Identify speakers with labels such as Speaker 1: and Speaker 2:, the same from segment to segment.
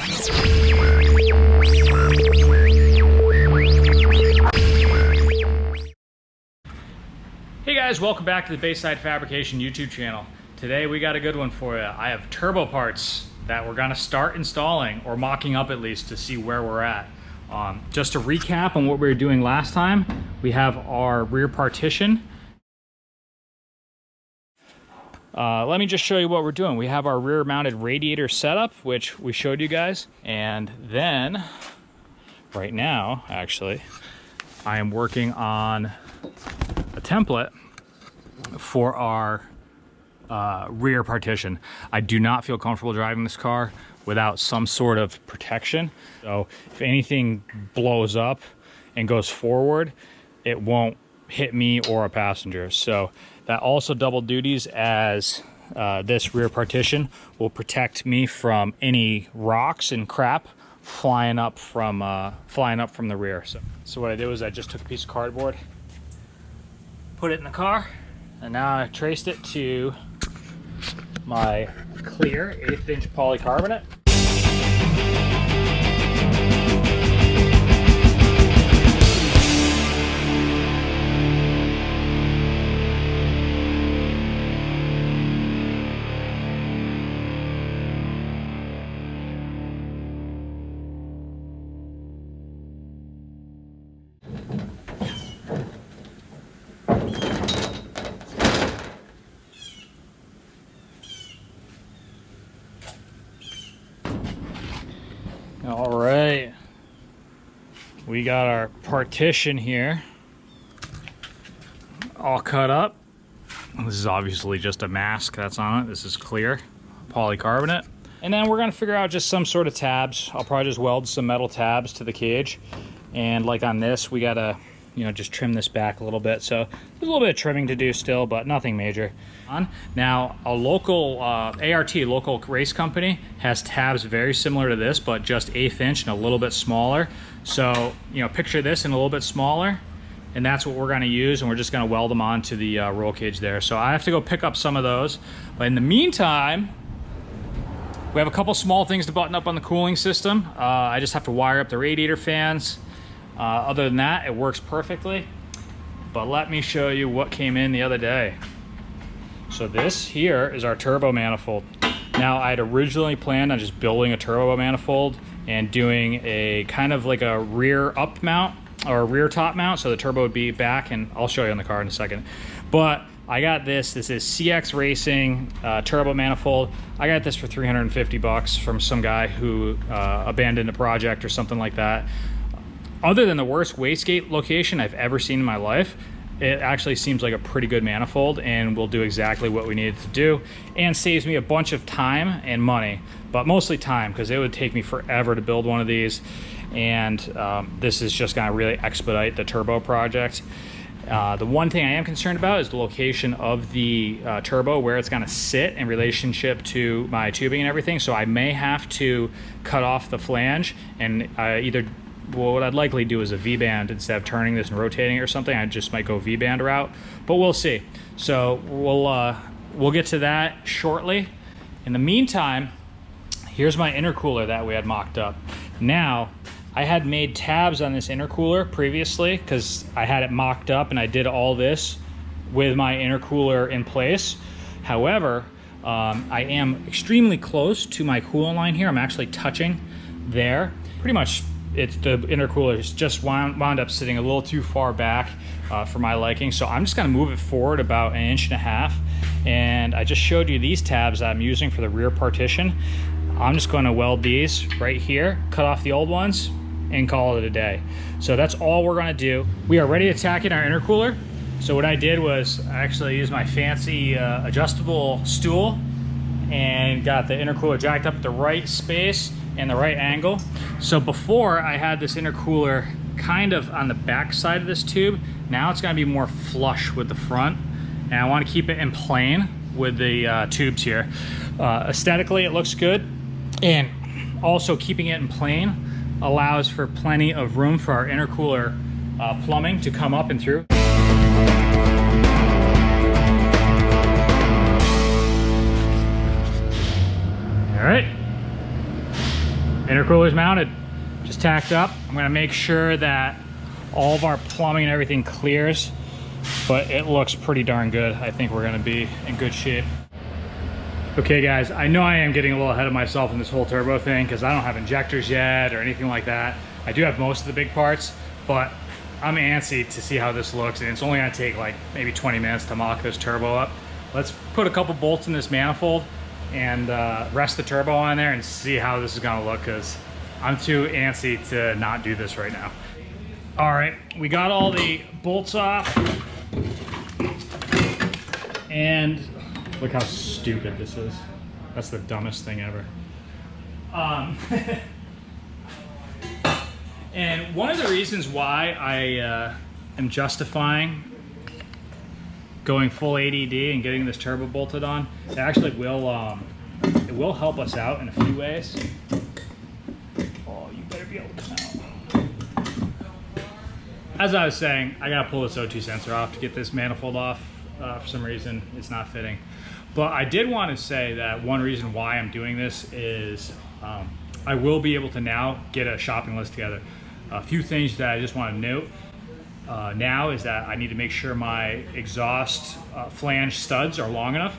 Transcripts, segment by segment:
Speaker 1: Hey guys, welcome back to the Bayside Fabrication YouTube channel. Today we got a good one for you. I have turbo parts that we're gonna start installing, or mocking up at least, to see where we're at. Just to recap on what we were doing last time, we have our rear partition. Let me just show you what we're doing. We have our rear mounted radiator setup, which we showed you guys. And then, right now, actually, I am working on a template for our rear partition. I do not feel comfortable driving this car without some sort of protection. So if anything blows up and goes forward, it won't hit me or a passenger. So that also double duties, as this rear partition will protect me from any rocks and crap flying up from the rear. So what I did was I just took a piece of cardboard, put it in the car, and now I traced it to my clear 1/8 inch polycarbonate. All right, we got our partition here all cut up. This is obviously just a mask that's on it. This is clear polycarbonate. And then we're gonna figure out just some sort of tabs. I'll probably just weld some metal tabs to the cage. And like on this, we gotta, just trim this back a little bit. So there's a little bit of trimming to do still, but nothing major. Now, a local ART, local race company, has tabs very similar to this, but just 1/8 inch and a little bit smaller. So, picture this and a little bit smaller, and that's what we're gonna use, and we're just gonna weld them onto the roll cage there. So I have to go pick up some of those. But in the meantime, we have a couple small things to button up on the cooling system. I just have to wire up the radiator fans. Other than that, it works perfectly. But let me show you what came in the other day. So this here is our turbo manifold. Now, I had originally planned on just building a turbo manifold and doing a kind of like a rear up mount or a rear top mount, so the turbo would be back, and I'll show you on the car in a second. But I got this. This is CX Racing turbo manifold. I got this for 350 bucks from some guy who abandoned a project or something like that. Other than the worst wastegate location I've ever seen in my life, it actually seems like a pretty good manifold and will do exactly what we need it to do, and saves me a bunch of time and money, but mostly time, because it would take me forever to build one of these. And this is just gonna really expedite the turbo project. The one thing I am concerned about is the location of the turbo, where it's gonna sit in relationship to my tubing and everything. So I may have to cut off the flange and well, what I'd likely do is a V-band instead of turning this and rotating it or something. I just might go V-band route, but we'll see. So we'll get to that shortly. In the meantime, here's my intercooler that we had mocked up. Now, I had made tabs on this intercooler previously because I had it mocked up, and I did all this with my intercooler in place. However, I am extremely close to my coolant line here. I'm actually touching there. Pretty much the intercooler is just wound up sitting a little too far back for my liking. So I'm just gonna move it forward about 1.5 inches. And I just showed you these tabs that I'm using for the rear partition. I'm just gonna weld these right here, cut off the old ones, and call it a day. So that's all we're gonna do. We are ready to tack in our intercooler. So what I did was I actually used my fancy adjustable stool and got the intercooler jacked up at the right space and the right angle. So before, I had this intercooler kind of on the back side of this tube. Now it's gonna be more flush with the front, and I wanna keep it in plane with the tubes here. Aesthetically, it looks good, and also keeping it in plane allows for plenty of room for our intercooler plumbing to come up and through. All right. Intercooler's mounted, just tacked up. I'm gonna make sure that all of our plumbing and everything clears, but it looks pretty darn good. I think we're gonna be in good shape. Okay guys, I know I am getting a little ahead of myself in this whole turbo thing because I don't have injectors yet or anything like that. I do have most of the big parts, but I'm antsy to see how this looks, and it's only gonna take like maybe 20 minutes to mock this turbo up. Let's put a couple bolts in this manifold and rest the turbo on there and see how this is gonna look, because I'm too antsy to not do this right now. All right, we got all the bolts off, and look how stupid this is. That's the dumbest thing ever. And one of the reasons why I am justifying going full ADD and getting this turbo bolted on, it actually will, it will help us out in a few ways. Oh, you better be able to come out. As I was saying, I gotta pull this O2 sensor off to get this manifold off. For some reason, it's not fitting. But I did want to say that one reason why I'm doing this is I will be able to now get a shopping list together. A few things that I just want to note now is that I need to make sure my exhaust flange studs are long enough.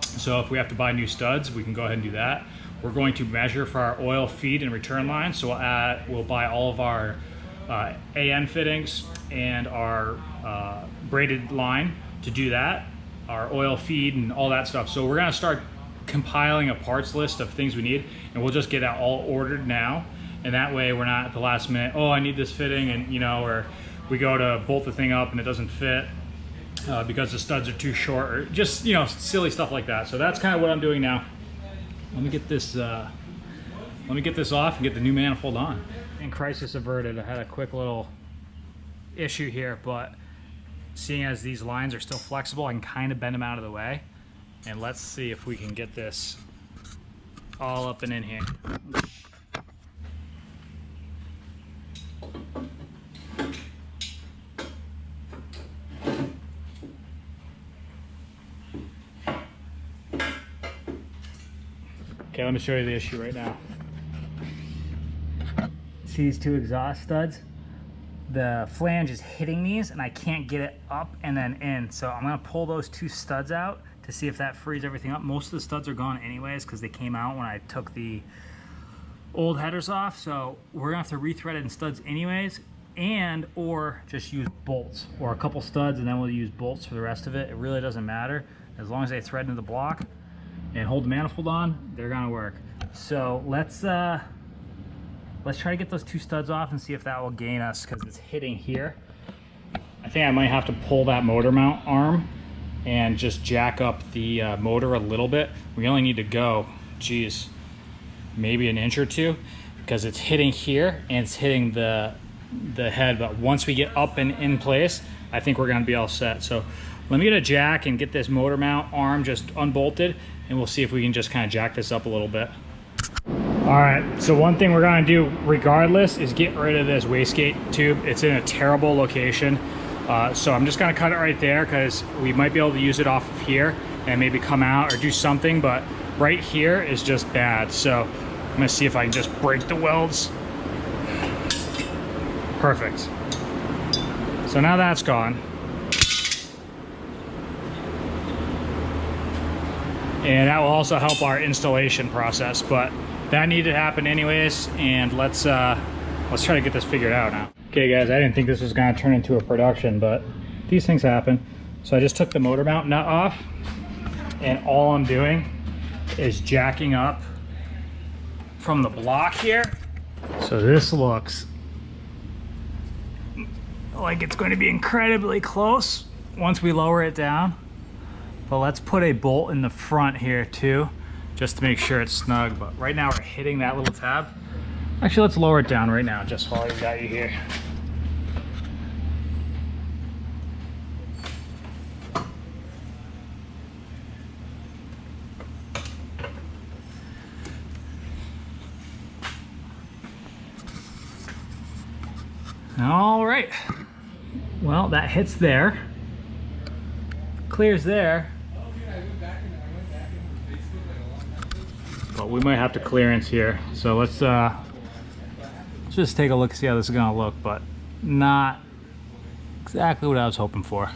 Speaker 1: So if we have to buy new studs, we can go ahead and do that. We're going to measure for our oil feed and return line. So we'll buy all of our AN fittings and our braided line to do that, our oil feed and all that stuff. So we're gonna start compiling a parts list of things we need, and we'll just get that all ordered now. And that way we're not at the last minute, oh, I need this fitting, and you know, or we go to bolt the thing up and it doesn't fit because the studs are too short, or just, you know, silly stuff like that. So that's kind of what I'm doing now. Let me get this off and get the new manifold on. And crisis averted. I had a quick little issue here, but seeing as these lines are still flexible, I can kind of bend them out of the way. And let's see if we can get this all up and in here. Okay, let me show you the issue right now. See these two exhaust studs? The flange is hitting these and I can't get it up and then in. So I'm gonna pull those two studs out to see if that frees everything up. Most of the studs are gone anyways because they came out when I took the old headers off. So we're gonna have to rethread it in studs anyways, and or just use bolts or a couple studs and then we'll use bolts for the rest of it. It really doesn't matter. As long as they thread into the block and hold the manifold on, they're gonna work. So let's try to get those two studs off and see if that will gain us, because it's hitting here. I think I might have to pull that motor mount arm and just jack up the motor a little bit. We only need to go, geez, maybe an inch or two, because it's hitting here and it's hitting the head. But once we get up and in place, I think we're gonna be all set. So let me get a jack and get this motor mount arm just unbolted, and we'll see if we can just kind of jack this up a little bit. All right, so one thing we're gonna do regardless is get rid of this wastegate tube. It's in a terrible location. So I'm just gonna cut it right there because we might be able to use it off of here and maybe come out or do something, but right here is just bad. So I'm gonna see if I can just break the welds. Perfect. So now that's gone. And that will also help our installation process, but that needed to happen anyways, and let's try to get this figured out now. Okay guys, I didn't think this was gonna turn into a production, but these things happen. So I just took the motor mount nut off, and all I'm doing is jacking up from the block here. So this looks like it's going to be incredibly close once we lower it down. But let's put a bolt in the front here too, just to make sure it's snug. But right now we're hitting that little tab. Actually, let's lower it down right now just while we got you here. All right, well, that hits there, clears there, but we might have to clearance here. So let's just take a look, see how this is gonna look, but not exactly what I was hoping for.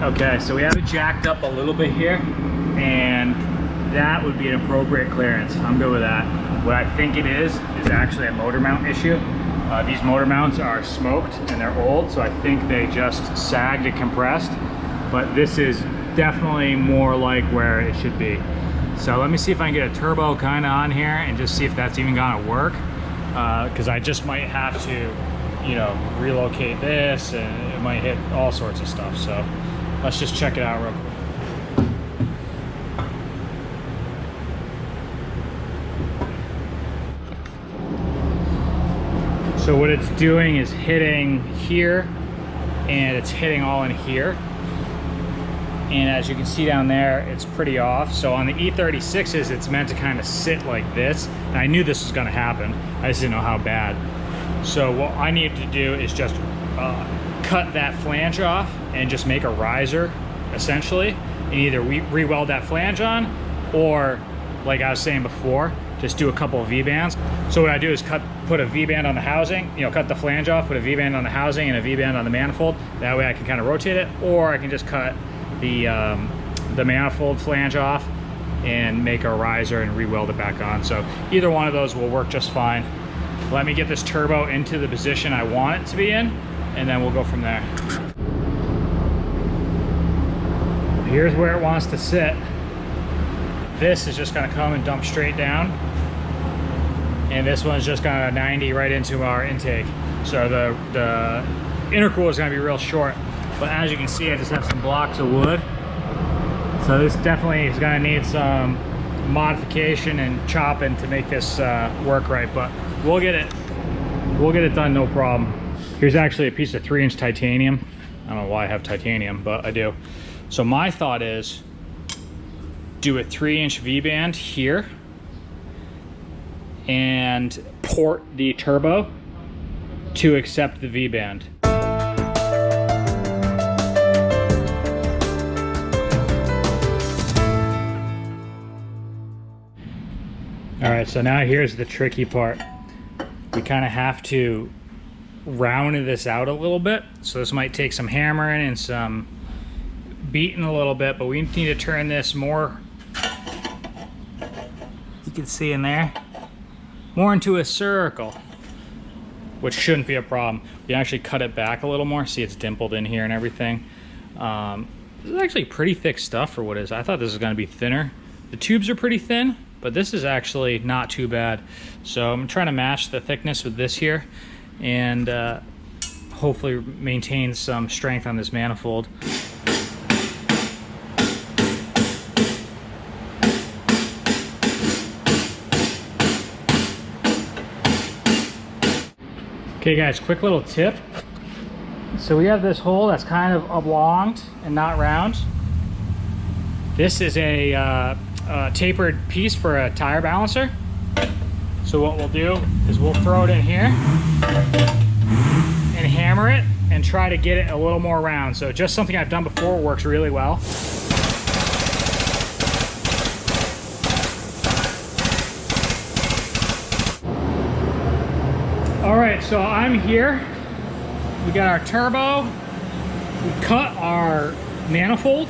Speaker 1: Okay, so we have it jacked up a little bit here, and that would be an appropriate clearance. I'm good with that. What I think it is actually a motor mount issue. These motor mounts are smoked and they're old, so I think they just sagged and compressed, but this is definitely more like where it should be. So let me see if I can get a turbo kind of on here and just see if that's even gonna work, because I just might have to, you know, relocate this, and it might hit all sorts of stuff. So let's just check it out real quick. So what it's doing is hitting here, and it's hitting all in here. And as you can see down there, it's pretty off. So on the E36s, it's meant to kind of sit like this. And I knew this was gonna happen. I just didn't know how bad. So what I need to do is just cut that flange off and just make a riser, essentially. And either re-weld that flange on, or like I was saying before, just do a couple of V-bands. So what I do is put a V-band on the housing, you know, cut the flange off, put a V-band on the housing and a V-band on the manifold. That way I can kind of rotate it, or I can just cut the manifold flange off and make a riser and re-weld it back on. So either one of those will work just fine. Let me get this turbo into the position I want it to be in, and then we'll go from there. Here's where it wants to sit. This is just gonna come and dump straight down, and this one's just gonna 90 right into our intake. So the intercooler is gonna be real short, but as you can see, I just have some blocks of wood. So this definitely is gonna need some modification and chopping to make this work right, but we'll get it done, no problem. Here's actually a piece of 3-inch titanium. I don't know why I have titanium, but I do. So my thought is, do a 3-inch V-band here and port the turbo to accept the V-band. All right, so now here's the tricky part. We kind of have to round this out a little bit. So this might take some hammering and some beating a little bit, but we need to turn this more, you can see in there, more into a circle, which shouldn't be a problem. We actually cut it back a little more. See, it's dimpled in here and everything. This is actually pretty thick stuff for what it is. I thought this was going to be thinner. The tubes are pretty thin, but this is actually not too bad. So I'm trying to match the thickness with this here, and hopefully maintain some strength on this manifold. Okay guys, quick little tip. So we have this hole that's kind of oblonged and not round. This is a tapered piece for a tire balancer. So what we'll do is we'll throw it in here and hammer it and try to get it a little more round. So just something I've done before, works really well. All right, so I'm here. We got our turbo, we cut our manifold,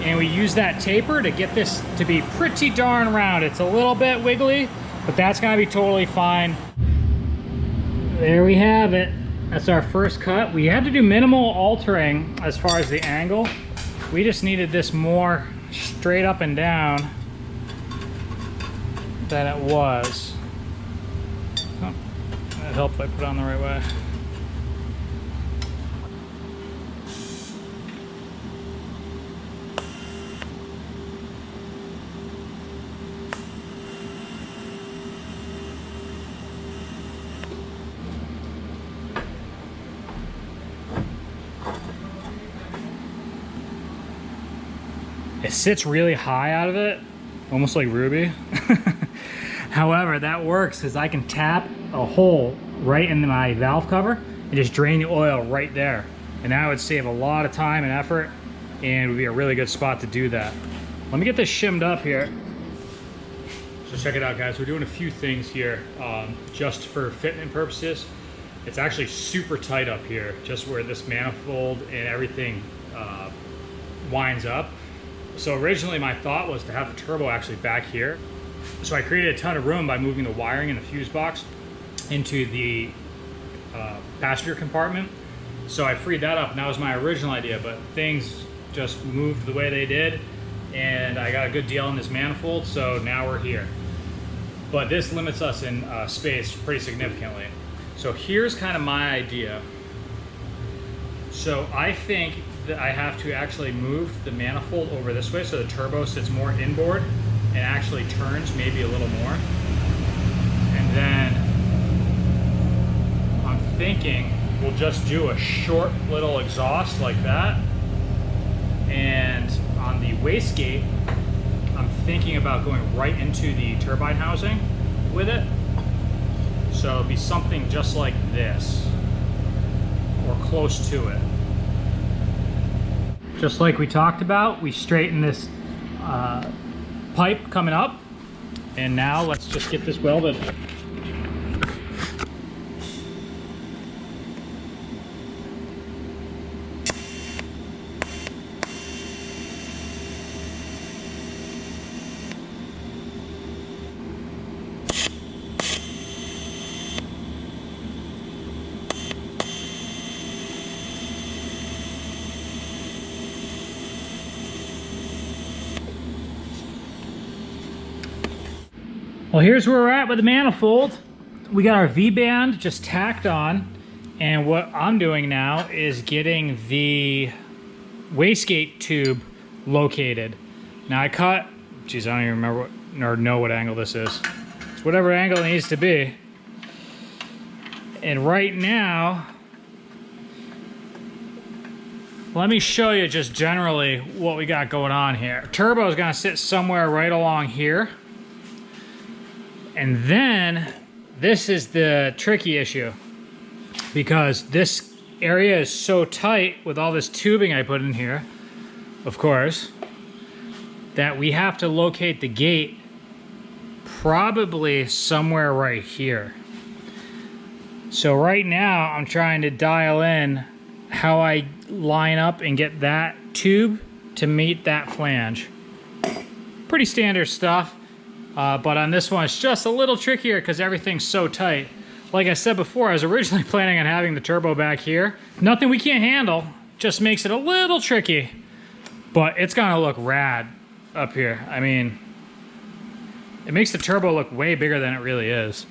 Speaker 1: and we use that taper to get this to be pretty darn round. It's a little bit wiggly, but that's gonna be totally fine. There we have it. That's our first cut. We had to do minimal altering as far as the angle. We just needed this more straight up and down than it was. Oh, that helped if I put it on the right way. It sits really high out of it, almost like Ruby. However, that works because I can tap a hole right in my valve cover and just drain the oil right there. And that would save a lot of time and effort, and would be a really good spot to do that. Let me get this shimmed up here. So check it out, guys. We're doing a few things here just for fitment purposes. It's actually super tight up here, just where this manifold and everything winds up. So originally my thought was to have the turbo actually back here. So I created a ton of room by moving the wiring in the fuse box into the passenger compartment. So I freed that up, and that was my original idea, but things just moved the way they did, and I got a good deal on this manifold, so now we're here. But this limits us in space pretty significantly. So here's kind of my idea. So I think that I have to actually move the manifold over this way so the turbo sits more inboard and actually turns maybe a little more. And then I'm thinking we'll just do a short little exhaust like that. And on the wastegate, I'm thinking about going right into the turbine housing with it. So it'll be something just like this, or close to it. Just like we talked about, we straighten this pipe coming up, and now let's just get this welded. Well, here's where we're at with the manifold. We got our V-band just tacked on, and what I'm doing now is getting the wastegate tube located. Now I cut, geez, I don't even remember what, or know what angle this is. It's whatever angle it needs to be. And right now, let me show you just generally what we got going on here. Turbo is gonna sit somewhere right along here. And then this is the tricky issue, because this area is so tight with all this tubing I put in here, of course, that we have to locate the gate probably somewhere right here. So right now I'm trying to dial in how I line up and get that tube to meet that flange. Pretty standard stuff. But on this one, it's just a little trickier because everything's so tight. Like I said before, I was originally planning on having the turbo back here. Nothing we can't handle, just makes it a little tricky. But it's gonna look rad up here. I mean, it makes the turbo look way bigger than it really is.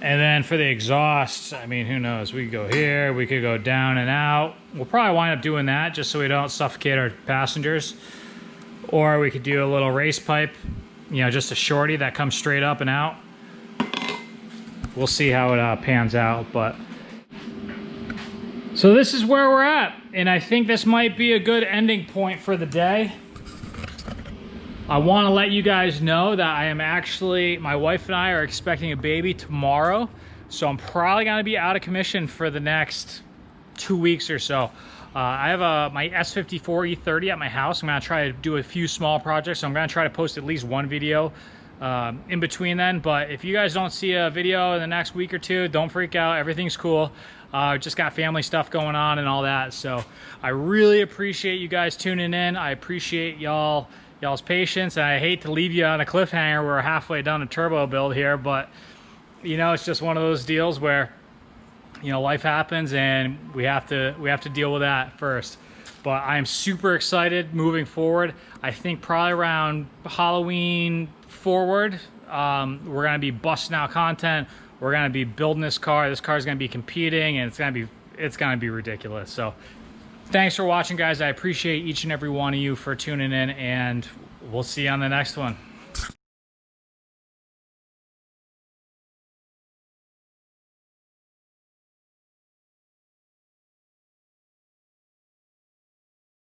Speaker 1: And then for the exhaust, I mean, who knows? We could go here, we could go down and out. We'll probably wind up doing that just so we don't suffocate our passengers. Or we could do a little race pipe, you know, just a shorty that comes straight up and out. We'll see how it pans out, but so this is where we're at, and I think this might be a good ending point for the day. I want to let you guys know that I am actually, my wife and I are expecting a baby tomorrow, so I'm probably going to be out of commission for the next 2 weeks or so. I have my S54 E30 at my house. I'm going to try to do a few small projects. So I'm going to try to post at least one video in between then. But if you guys don't see a video in the next week or two, don't freak out. Everything's cool. Just got family stuff going on and all that. So I really appreciate you guys tuning in. I appreciate y'all's patience. And I hate to leave you on a cliffhanger. We're halfway done a turbo build here. But, you know, it's just one of those deals where, you know, life happens and we have to deal with that first. But I am super excited moving forward. I think probably around Halloween forward, we're gonna be busting out content. We're gonna be building this car. This car is gonna be competing, and it's gonna be ridiculous. So thanks for watching, guys. I appreciate each and every one of you for tuning in, and we'll see you on the next one.